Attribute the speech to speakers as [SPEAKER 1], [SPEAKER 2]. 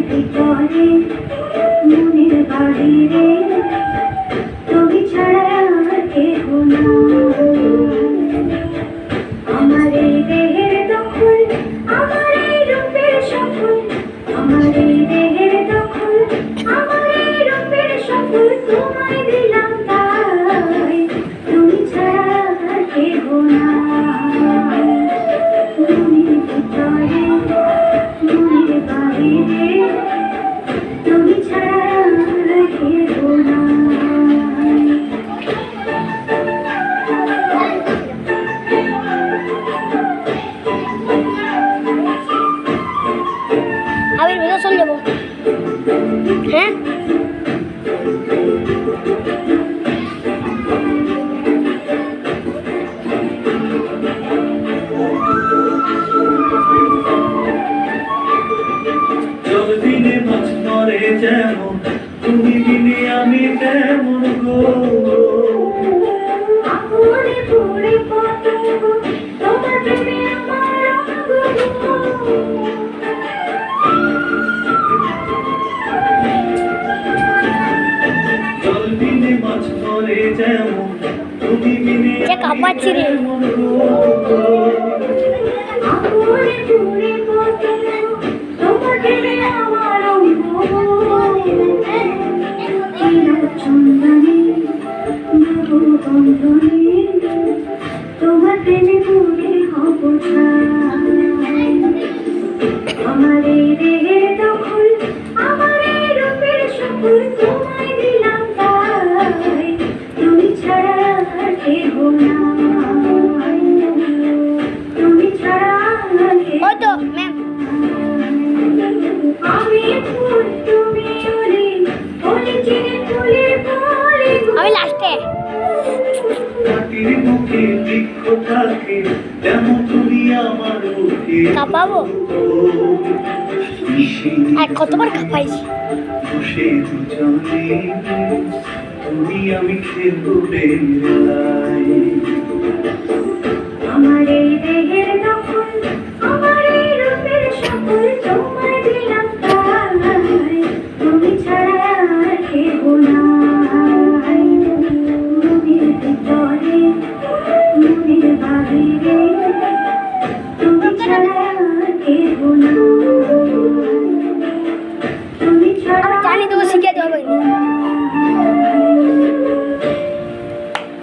[SPEAKER 1] ভিতরে মনের বাহিরে তুমি ছাড়া আর কেহ না। আমার এই দেহের দখল, আমার এই রূপের সফল, আমার এই দেহের দখল, আমার এই রূপের সফল তোমায় দিলাম তাই, তুমি ছাড়া আর কেহ না। মনের ভিতরে মনের বাহিরে তুমি ছাড়া আর কেহ না।
[SPEAKER 2] আমি ভিডিও শুনে নেবো। হ্যাঁ
[SPEAKER 3] জল বিনে মাছ মরে যেমন, তুমি বিনে আমি তেমন গো।
[SPEAKER 1] আগুনে পুড়ে পতঙ্গ, তোমার প্রেমে আমার অঙ্গ।
[SPEAKER 3] জল বিনে মাছ মরে যেমন, তুমি বিনে
[SPEAKER 2] কাঁপাচ্ছি রে।
[SPEAKER 1] আগুনে পুড়ে পতঙ্গ, তোমার প্রেমে আমার অঙ্গ। চন্দনে দেবো বন্ধনে, তোমার প্রেমে পুড়ে হব ছাই। আমার এই দেহের দখল, আমার এই রূপের সফল তোমায় দিলাম তাই, তুমি ছাড়া আর কেহ না। তুমি ছাড়া আর কেহ
[SPEAKER 2] ওই তো ম্যাম।
[SPEAKER 1] আমি ফুল তুমি ওলি, ওলি চিনি ফুলের পরে
[SPEAKER 2] আমি লাস্টে
[SPEAKER 3] মাটির মুখে বৃক্ষ থাকে, যেমন তুমি আমার মুখে
[SPEAKER 2] কাঁপাবো। আর কতবার কাঁপাইছি।
[SPEAKER 3] বসে দুজনে তুমি আমি খেলবো বেলায়।
[SPEAKER 1] আমার এই দেহের দখল, আমার এই রূপের সফল তোমায় দিলাম তাই, তুমি ছাড়া আর কেহ নাই। মনের ভিতরে মনের বাহিরে তুমি ছাড়া আর কেহ নাই, তুমি ছাড়া
[SPEAKER 2] জানি তোকে শিখিয়ে দেবো।